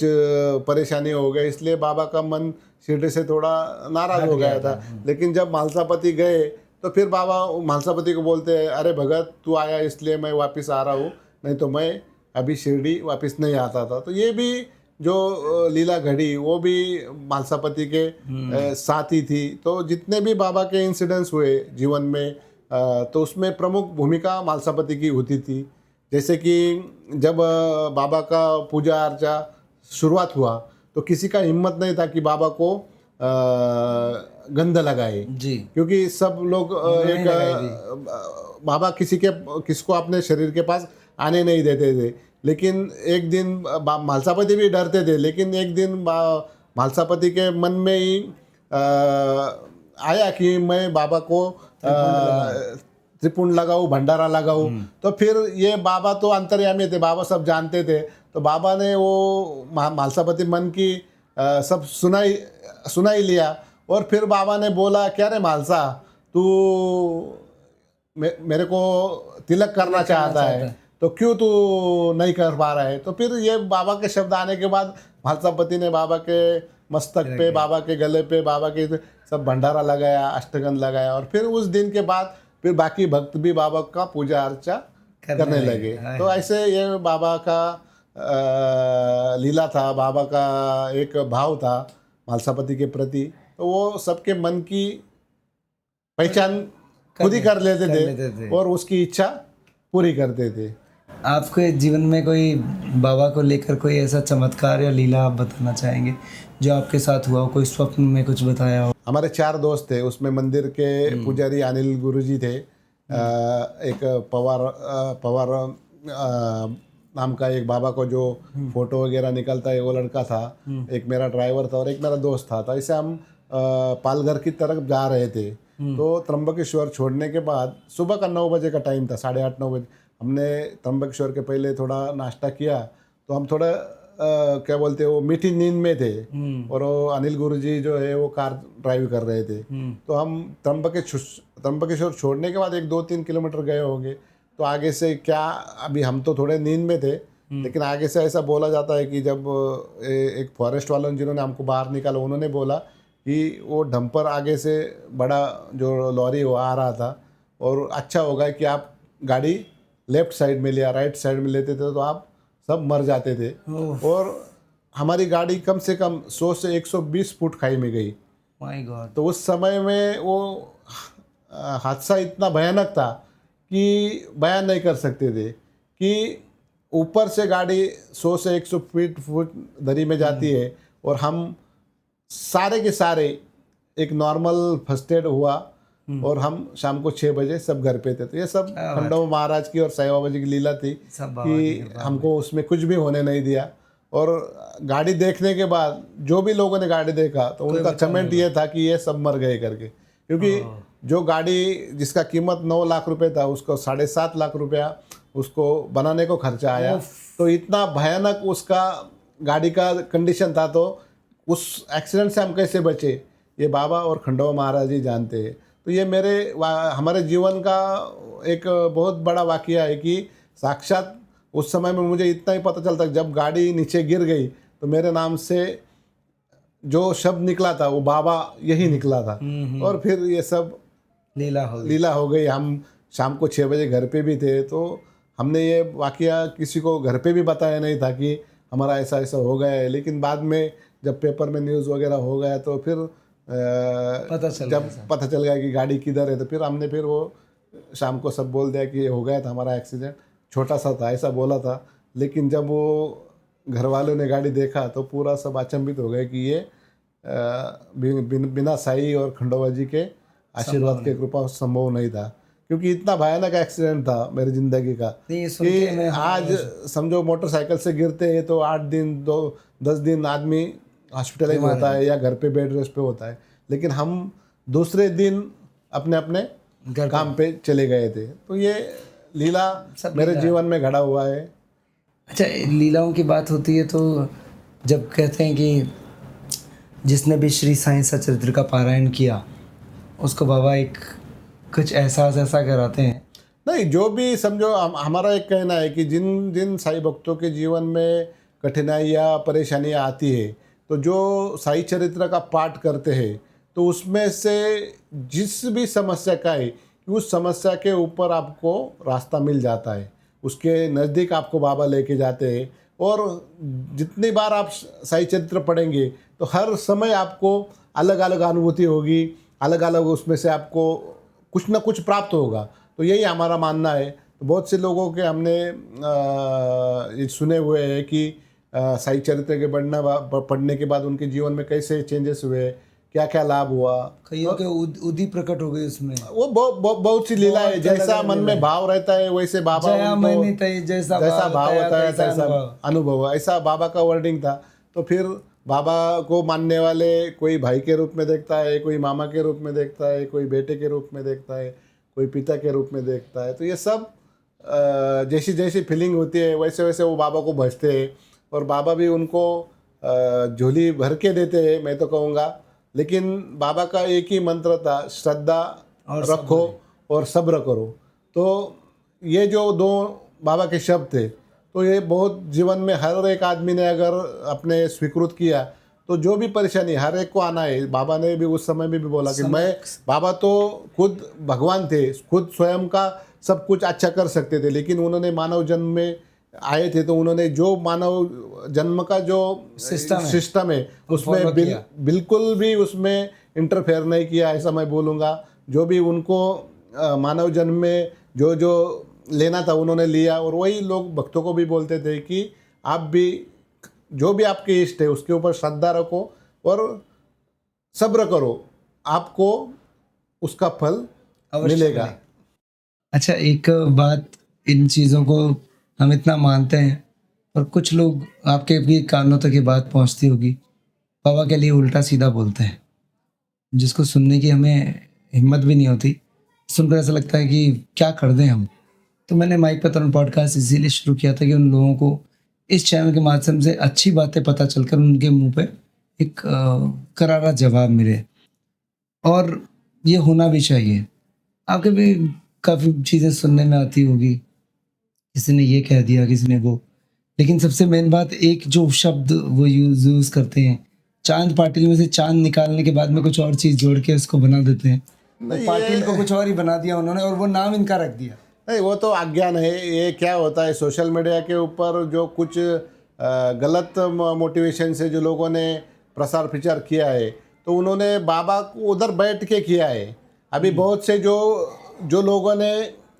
[SPEAKER 5] परेशानी हो गई, इसलिए बाबा का मन शिरडी से थोड़ा नाराज हो गया था। लेकिन जब मालसापति गए तो फिर बाबा मालसापति को बोलते हैं, अरे भगत तू आया इसलिए मैं वापस आ रहा हूँ, नहीं तो मैं अभी शिरडी वापस नहीं आता था। तो ये भी जो लीला घड़ी वो भी मालसापति के साथ ही थी। तो जितने भी बाबा के इंसिडेंट्स हुए जीवन में, तो उसमें प्रमुख भूमिका मालसापति की होती थी। जैसे कि जब बाबा का पूजा अर्चा शुरुआत हुआ तो किसी का हिम्मत नहीं था कि बाबा को गंध लगाए जी, क्योंकि सब लोग बाबा किसको अपने शरीर के पास आने नहीं देते थे। लेकिन एक दिन मालसापति भी डरते थे, लेकिन एक दिन मालसापति के मन में ही आया कि मैं बाबा को त्रिपुंड लगाऊं, भंडारा लगाऊं। तो फिर ये बाबा तो अंतर्यामी थे, बाबा सब जानते थे। तो बाबा ने वो मालसापति मन की सब सुनाई लिया और फिर बाबा ने बोला, क्या रे मालसा, तू मेरे को तिलक करना चाहता है, तो क्यों तू नहीं कर पा रहा है? तो फिर ये बाबा के शब्द आने के बाद म्हालसापति ने बाबा के मस्तक पे, बाबा के गले पे, बाबा के सब भंडारा लगाया, अष्टगंध लगाया, और फिर उस दिन के बाद फिर बाकी भक्त भी बाबा का पूजा अर्चा करने लगे। तो ऐसे ये बाबा का लीला था, बाबा का एक भाव था म्हालसापति के प्रति। तो वो सबके मन की पहचान खुद ही कर लेते थे और उसकी इच्छा पूरी करते थे।
[SPEAKER 1] आपके जीवन में कोई बाबा को लेकर कोई ऐसा चमत्कार या लीला आप बताना चाहेंगे जो आपके साथ हुआ हो? कोई स्वप्न में कुछ बताया हो?
[SPEAKER 5] हमारे 4 दोस्त थे, उसमें मंदिर के पुजारी अनिल गुरुजी थे, एक पवार नाम का एक बाबा को जो फोटो वगैरह निकलता है वो लड़का था, एक मेरा ड्राइवर था और एक मेरा दोस्त था। तो ऐसे हम पालघर की तरफ जा रहे थे। तो त्र्यंबकेश्वर छोड़ने के बाद सुबह का 9 बजे का टाइम था, 8:30-9 बजे। हमने त्र्यंबकेश्वर के पहले थोड़ा नाश्ता किया, तो हम थोड़ा क्या बोलते हैं वो मीठी नींद में थे, और वो अनिल गुरुजी जो है वो कार ड्राइव कर रहे थे। तो हम त्र्यंबकेश्वर छोड़ने के बाद 1-2-3 किलोमीटर गए होंगे। तो आगे से क्या, अभी हम तो थोड़े नींद में थे, लेकिन आगे से ऐसा बोला जाता है कि जब एक फॉरेस्ट वालों ने जिन्होंने हमको बाहर निकाला, उन्होंने बोला कि वो डंपर आगे से बड़ा जो लॉरी वो आ रहा था, और अच्छा होगा कि आप गाड़ी लेफ्ट साइड में लिया, राइट साइड में लेते थे तो आप सब मर जाते थे। और हमारी गाड़ी कम से कम 100 से 120 फुट खाई में गई।
[SPEAKER 1] My God.
[SPEAKER 5] तो उस समय में वो हादसा इतना भयानक था कि बयान नहीं कर सकते थे, कि ऊपर से गाड़ी 100 से 100 फुट दरी में जाती है, और हम सारे के सारे एक नॉर्मल फर्स्ट एड हुआ, और हम शाम को 6 बजे सब घर पे थे। तो ये सब खंडोबा महाराज की और साईं बाबा जी की लीला थी कि हमको उसमें कुछ भी होने नहीं दिया। और गाड़ी देखने के बाद जो भी लोगों ने गाड़ी देखा, तो उनका कमेंट ये था कि ये सब मर गए करके, क्योंकि जो गाड़ी जिसका कीमत 9 लाख रुपए था, उसको 7.5 लाख रुपया उसको बनाने को खर्चा आया। तो इतना भयानक उसका गाड़ी का कंडीशन था। तो उस एक्सीडेंट से हम कैसे बचे, ये बाबा और खंडोबा महाराज ही जानते हैं। तो ये हमारे जीवन का एक बहुत बड़ा वाकया है कि साक्षात उस समय में मुझे इतना ही पता चलता, जब गाड़ी नीचे गिर गई तो मेरे नाम से जो शब्द निकला था वो बाबा यही निकला था। और फिर ये सब लीला हो गई। हम शाम को 6 बजे घर पे भी थे, तो हमने ये वाकया किसी को घर पे भी बताया नहीं था कि हमारा ऐसा ऐसा हो गया है। लेकिन बाद में जब पेपर में न्यूज़ वगैरह हो गया, तो फिर पता चल गया कि गाड़ी किधर है, तो फिर हमने फिर वो शाम को सब बोल दिया कि ये हो गया था हमारा एक्सीडेंट, छोटा सा था, ऐसा बोला था। लेकिन जब वो घर वालों ने गाड़ी देखा तो पूरा सब अचंभित हो गए कि ये बिना साईं और खंडोबा जी के आशीर्वाद के कृपा संभव नहीं था, क्योंकि इतना भयानक एक्सीडेंट था मेरी ज़िंदगी का कि आज समझो मोटरसाइकिल से गिरते हैं तो 8 दिन 10 दिन आदमी हॉस्पिटलाइज होता है या घर पे बेड रेस्ट पे होता है, लेकिन हम दूसरे दिन अपने अपने काम पे चले गए थे। तो ये लीला मेरे जीवन में घड़ा हुआ है।
[SPEAKER 1] अच्छा, लीलाओं की बात होती है तो जब कहते हैं कि जिसने भी श्री साईं सचरित्र का पारायण किया उसको बाबा एक कुछ एहसास ऐसा कराते हैं।
[SPEAKER 5] नहीं, जो भी समझो हमारा एक कहना है कि जिन जिन साईं भक्तों के जीवन में कठिनाई या परेशानियाँ आती है, तो जो साईं चरित्र का पाठ करते हैं तो उसमें से जिस भी समस्या का है, उस समस्या के ऊपर आपको रास्ता मिल जाता है, उसके नज़दीक आपको बाबा लेके जाते हैं। और जितनी बार आप साईं चरित्र पढ़ेंगे तो हर समय आपको अलग अलग अनुभूति होगी, अलग अलग उसमें से आपको कुछ ना कुछ प्राप्त होगा। तो यही हमारा मानना है। तो बहुत से लोगों के हमने ये सुने हुए हैं कि साईं चरित्र के पढ़ने के बाद उनके जीवन में कैसे चेंजेस हुए, क्या क्या लाभ हुआ,
[SPEAKER 1] कईयों के उदी प्रकट हो गई उसमें।
[SPEAKER 5] वो बहुत सी लीला है। जैसा मन में भाव रहता है वैसे बाबा
[SPEAKER 1] जैसा
[SPEAKER 5] भाव होता है तैसा अनुभव, ऐसा बाबा का वर्डिंग था। तो फिर बाबा को मानने वाले कोई भाई के रूप में देखता है, कोई मामा के रूप में देखता है, कोई बेटे के रूप में देखता है, कोई पिता के रूप में देखता है। तो ये सब जैसी जैसी फीलिंग होती है वैसे वैसे वो बाबा को भजते हैं, और बाबा भी उनको झोली भर के देते हैं, मैं तो कहूँगा। लेकिन बाबा का एक ही मंत्र था, श्रद्धा
[SPEAKER 1] और
[SPEAKER 5] रखो और सब्र करो। तो ये जो दो बाबा के शब्द थे, तो ये बहुत जीवन में हर एक आदमी ने अगर अपने स्वीकृत किया तो जो भी परेशानी हर एक को आना है। बाबा ने भी उस समय में भी बोला कि मैं, बाबा तो खुद भगवान थे, खुद स्वयं का सब कुछ अच्छा कर सकते थे, लेकिन उन्होंने मानव जन्म में आए थे तो उन्होंने जो मानव जन्म का जो सिस्टम है उसमें बिल्कुल भी उसमें इंटरफेयर नहीं किया, ऐसा मैं बोलूँगा। जो भी उनको मानव जन्म में जो जो लेना था उन्होंने लिया। और वही लोग भक्तों को भी बोलते थे कि आप भी जो भी आपके इष्ट है उसके ऊपर श्रद्धा रखो और सब्र करो, आपको उसका फल मिलेगा।
[SPEAKER 1] अच्छा, एक बात, इन चीज़ों को हम इतना मानते हैं पर कुछ लोग, आपके भी कानों तक ये बात पहुंचती होगी, बाबा के लिए उल्टा सीधा बोलते हैं, जिसको सुनने की हमें हिम्मत भी नहीं होती। सुनकर ऐसा लगता है कि क्या कर दें हम। तो मैंने माइक पे तरुण पॉडकास्ट इसीलिए शुरू किया था कि उन लोगों को इस चैनल के माध्यम से अच्छी बातें पता चलकर उनके मुंह पे एक करारा जवाब मिले, और ये होना भी चाहिए। आपके भी काफ़ी चीज़ें सुनने में आती होगी, किसी ने ये कह दिया, किसी ने वो, लेकिन सबसे मेन बात, एक जो शब्द वो यूज़ करते हैं, चांद पाटिल में से चांद निकालने के बाद में कुछ और चीज़ जोड़ के उसको बना देते हैं। पाटिल को कुछ और ही बना दिया उन्होंने और वो नाम इनका रख दिया।
[SPEAKER 5] नहीं, वो तो अज्ञान है। ये क्या होता है, सोशल मीडिया के ऊपर जो कुछ गलत मोटिवेशन से जो लोगों ने प्रसार प्रचार किया है, तो उन्होंने बाबा को उधर बैठ के किया है। अभी बहुत से जो लोगों ने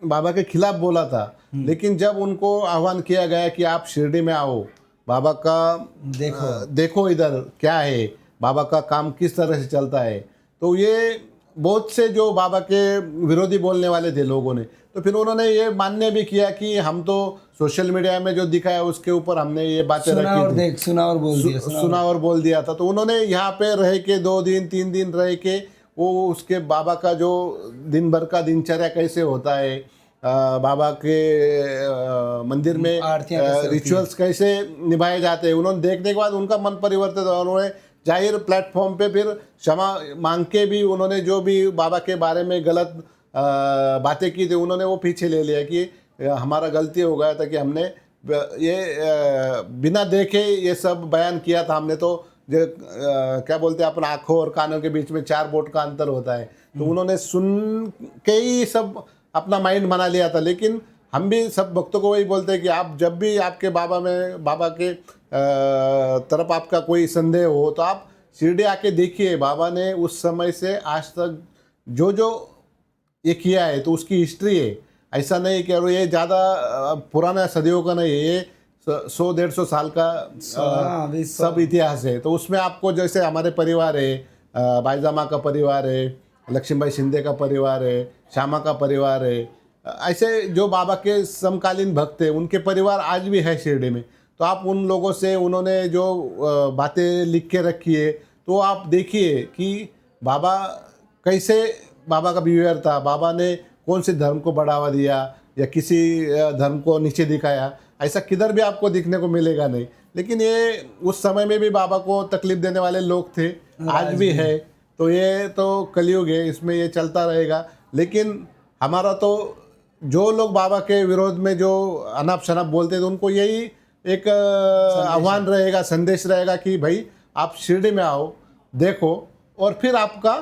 [SPEAKER 5] बाबा के खिलाफ बोला था, लेकिन जब उनको आह्वान किया गया कि आप शिरडी में आओ, बाबा का देखो इधर क्या है, बाबा का काम किस तरह से चलता है, तो ये बहुत से जो बाबा के विरोधी बोलने वाले थे लोगों ने, तो फिर उन्होंने ये मानने भी किया कि हम तो सोशल मीडिया में जो दिखाया उसके ऊपर हमने ये बातें रखी थी, सुना और बोल दिया था। तो उन्होंने यहाँ पे रह के 2 दिन 3 दिन रह के वो उसके बाबा का जो दिन भर का दिनचर्या कैसे होता है, बाबा के मंदिर में रिचुअल्स कैसे निभाए जाते हैं, उन्होंने देखने के बाद उनका मन परिवर्तित हुआ। उन्होंने जाहिर प्लेटफॉर्म पे फिर क्षमा मांग के भी उन्होंने जो भी बाबा के बारे में गलत बातें की थी उन्होंने वो पीछे ले लिया कि हमारा गलती हो गया था कि हमने ये बिना देखे ये सब बयान किया था हमने। तो जो क्या बोलते हैं अपन, आँखों और कानों के बीच में 4 बोट का अंतर होता है, तो उन्होंने सुन के ही सब अपना माइंड बना लिया था। लेकिन हम भी सब भक्तों को वही बोलते हैं कि आप जब भी आपके बाबा के तरफ आपका कोई संदेह हो तो आप शिरडी आके देखिए। बाबा ने उस समय से आज तक जो ये किया है तो उसकी हिस्ट्री है। ऐसा नहीं कि और ये ज़्यादा पुराना सदियों का नहीं है, ये 100-150 साल का सब इतिहास है। तो उसमें आपको जैसे हमारे परिवार है, बाईजामा का परिवार है, लक्ष्मीबाई शिंदे का परिवार है, श्यामा का परिवार है, ऐसे जो बाबा के समकालीन भक्त हैं उनके परिवार आज भी है शिरडी में। तो आप उन लोगों से उन्होंने जो बातें लिख के रखी है तो आप देखिए कि बाबा कैसे, बाबा का बिहेवियर था, बाबा ने कौन से धर्म को बढ़ावा दिया या किसी धर्म को नीचे दिखाया, ऐसा किधर भी आपको दिखने को मिलेगा नहीं। लेकिन ये उस समय में भी बाबा को तकलीफ देने वाले लोग थे, आज भी है। तो ये तो कलयुग है, इसमें ये चलता रहेगा। लेकिन हमारा तो जो लोग बाबा के विरोध में जो अनाप शनाप बोलते थे उनको यही एक आह्वान रहेगा, संदेश रहेगा कि भाई आप शिरडी में आओ, देखो, और फिर आपका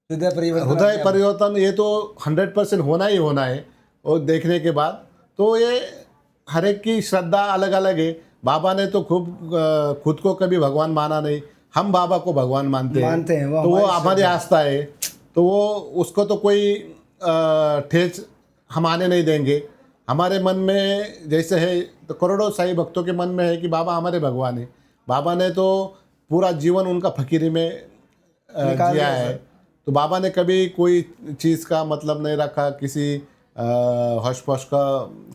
[SPEAKER 5] हृदय परिवर्तन ये तो 100% होना ही होना है। और देखने के बाद तो ये हर एक की श्रद्धा अलग अलग है। बाबा ने तो खुद को कभी भगवान माना नहीं, हम बाबा को भगवान मानते हैं तो वो हमारी आस्था है। तो वो उसको तो कोई ठेस हम आने नहीं देंगे। हमारे मन में जैसे है तो करोड़ों साईं भक्तों के मन में है कि बाबा हमारे भगवान है। बाबा ने तो पूरा जीवन उनका फकीरी में जिया है। तो बाबा ने कभी कोई चीज़ का मतलब नहीं रखा, किसी हौश पौश का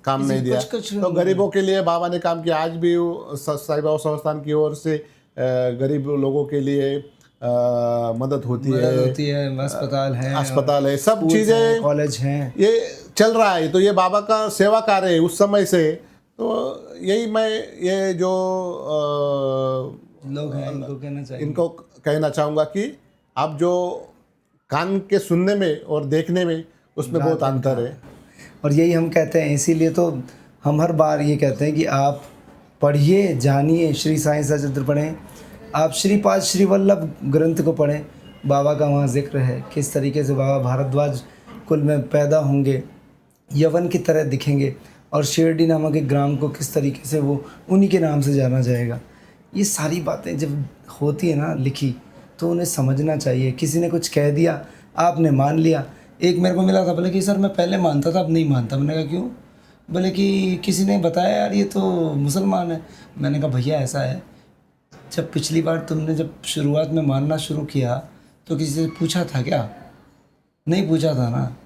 [SPEAKER 5] काम नहीं दिया। तो गरीबों के लिए बाबा ने काम किया। आज भी साईं बाबा संस्थान की ओर से गरीब लोगों के लिए मदद होती है, अस्पताल है, सब चीज़ें, कॉलेज हैं, ये चल रहा है। तो ये बाबा का सेवा कार्य है उस समय से। तो यही मैं ये जो
[SPEAKER 1] लोग हैं इनको कहना चाहिए।
[SPEAKER 5] इनको कहना चाहूँगा कि आप जो कान के सुनने में और देखने में उसमें बहुत अंतर है।
[SPEAKER 1] और यही हम कहते हैं, इसीलिए तो हम हर बार ये कहते हैं कि आप पढ़िए, जानिए, श्री साईं सचरित्र पढ़ें, आप श्रीपाद श्री वल्लभ ग्रंथ को पढ़ें। बाबा का वहाँ जिक्र है किस तरीके से बाबा भारद्वाज कुल में पैदा होंगे, यवन की तरह दिखेंगे, और शिरडी नामक एक ग्राम को किस तरीके से वो उन्हीं के नाम से जाना जाएगा। ये सारी बातें जब होती है ना लिखी, तो उन्हें समझना चाहिए। किसी ने कुछ कह दिया, आपने मान लिया। एक मेरे को मिला था, बोले कि सर मैं पहले मानता था अब नहीं मानता। मैंने कहा क्यों? बोले कि किसी ने बताया यार ये तो मुसलमान है। मैंने कहा भैया ऐसा है, जब पिछली बार तुमने जब शुरुआत में मानना शुरू किया तो किसी से पूछा था क्या? नहीं पूछा था ना,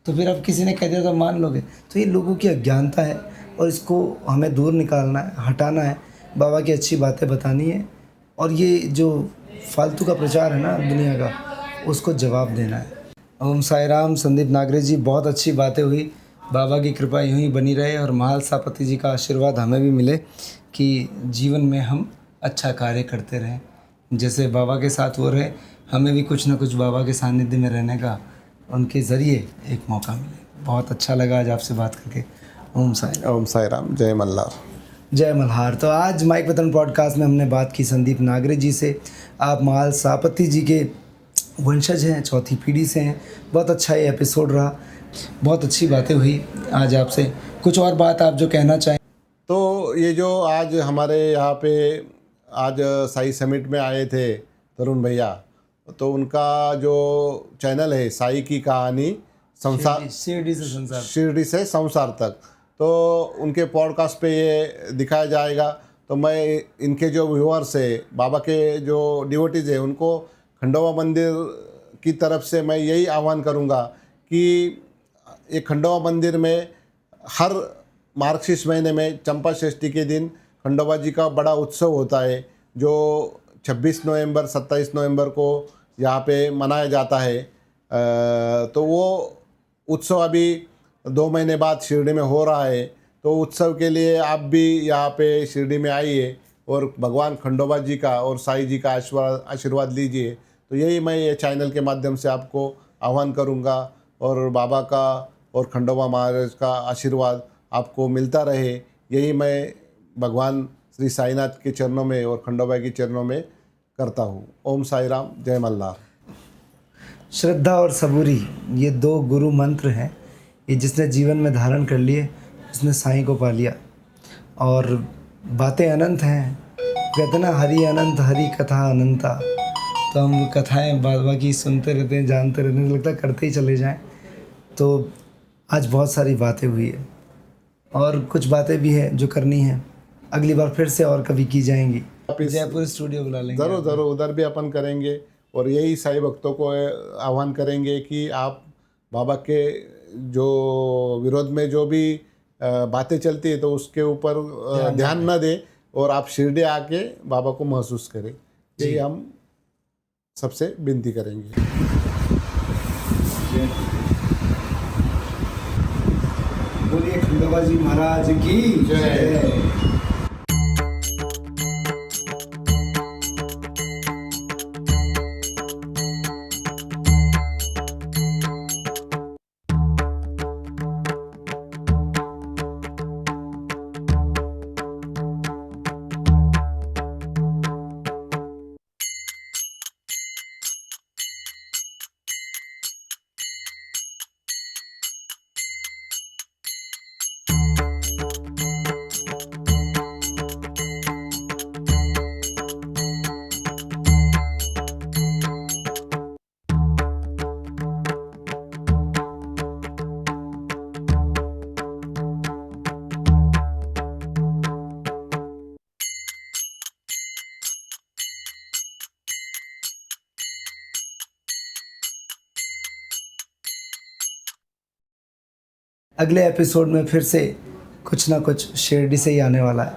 [SPEAKER 1] तो फिर अब किसी ने कह दिया तो मान लोगे। तो ये लोगों की अज्ञानता है और इसको हमें दूर निकालना है, हटाना है, बाबा की अच्छी बातें बतानी है, और ये जो फालतू का प्रचार है ना दुनिया का, उसको जवाब देना है। ओम साई राम। संदीप नागरे जी, बहुत अच्छी बातें हुई। बाबा की कृपा यूं ही बनी रहे और महालसापति जी का आशीर्वाद हमें भी मिले कि जीवन में हम अच्छा कार्य करते रहें। जैसे बाबा के साथ हो रहे, हमें भी कुछ ना कुछ बाबा के सानिध्य में रहने का उनके ज़रिए एक मौका मिले। बहुत अच्छा लगा आज आपसे बात करके। ओम साई
[SPEAKER 5] राम। जय मल्हार।
[SPEAKER 1] जय मल्हार। तो आज माइक पतन पॉडकास्ट में हमने बात की संदीप नागरे जी से। आप महालसापति जी के वंशज हैं, चौथी पीढ़ी से हैं। बहुत अच्छा ये एपिसोड रहा, बहुत अच्छी बातें हुई। आज आपसे कुछ और बात आप जो कहना चाहें?
[SPEAKER 5] तो ये जो आज हमारे यहाँ पे आज साई समिट में आए थे तरुण भैया, तो उनका जो चैनल है साई की कहानी संसार, शिरडी से संसार तक, तो उनके पॉडकास्ट पे ये दिखाया जाएगा। तो मैं इनके जो व्यूअर्स है, बाबा के जो डिवोटीज़ है, उनको खंडोबा मंदिर की तरफ से मैं यही आह्वान करूँगा कि ये खंडोबा मंदिर में हर मार्गशीर्ष महीने में चंपा षष्ठी के दिन खंडोबा जी का बड़ा उत्सव होता है, जो 26 नवंबर 27 नवंबर को यहाँ पे मनाया जाता है। तो वो उत्सव अभी 2 महीने बाद शिरडी में हो रहा है। तो उत्सव के लिए आप भी यहाँ पे शिरडी में आइए और भगवान खंडोबा जी का और साईं जी का आशीर्वाद लीजिए। तो यही मैं ये चैनल के माध्यम से आपको आह्वान करूँगा, और बाबा का और खंडोबा महाराज का आशीर्वाद आपको मिलता रहे, यही मैं भगवान श्री साईनाथ के चरणों में और खंडोबा के चरणों में करता हूँ। ओम साई राम। जय मल्हार।
[SPEAKER 1] श्रद्धा और सबूरी, ये 2 गुरु मंत्र हैं। ये जिसने जीवन में धारण कर लिए, उसने साईं को पा लिया। और बातें अनंत हैं, कहते ना हरि अनंत, हरि कथा अनंता। तो हम कथाएं बाबा की सुनते रहते हैं, जानते रहते हैं, लगता है करते ही चले जाएं। तो आज बहुत सारी बातें हुई है और कुछ बातें भी हैं जो करनी है, अगली बार फिर से और कभी की जाएंगी। जयपुर स्टूडियो बुला लेंगे,
[SPEAKER 5] ज़रूर उधर भी अपन करेंगे। और यही साईं भक्तों को आह्वान करेंगे कि आप बाबा के जो विरोध में जो भी बातें चलती है तो उसके ऊपर ध्यान न दें, और आप शिरडी आके बाबा को महसूस करें, यही हम सबसे विनती करेंगे।
[SPEAKER 1] बोलिए खंडोबा जी महाराज की जय। अगले एपिसोड में फिर से कुछ ना कुछ शिरडी से ही आने वाला है,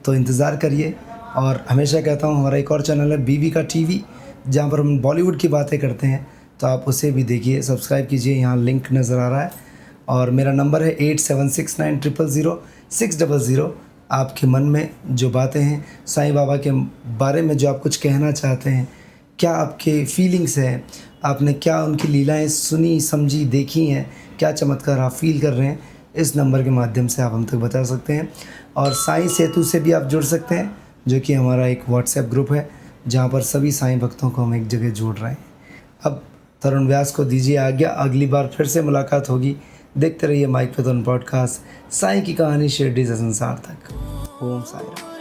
[SPEAKER 1] तो इंतज़ार करिए। और हमेशा कहता हूँ हमारा एक और चैनल है बीवी का टीवी, जहाँ पर हम बॉलीवुड की बातें करते हैं, तो आप उसे भी देखिए, सब्सक्राइब कीजिए, यहाँ लिंक नज़र आ रहा है। और मेरा नंबर है 8769000600। आपके मन में जो बातें हैं, साईं बाबा के बारे में जो आप कुछ कहना चाहते हैं, क्या आपके फीलिंग्स हैं, आपने क्या उनकी लीलाएं सुनी, समझी, देखी हैं, क्या चमत्कार आप फील कर रहे हैं, इस नंबर के माध्यम से आप हम तक बता सकते हैं। और साईं सेतु से भी आप जुड़ सकते हैं, जो कि हमारा एक व्हाट्सएप ग्रुप है जहाँ पर सभी साईं भक्तों को हम एक जगह जोड़ रहे हैं। अब तरुण व्यास को दीजिए आज्ञा, अगली बार फिर से मुलाकात होगी। देखते रहिए माइक पे तरुण पॉडकास्ट, साईं की कहानी शिरडी से संसार तक। ओम साईं राम।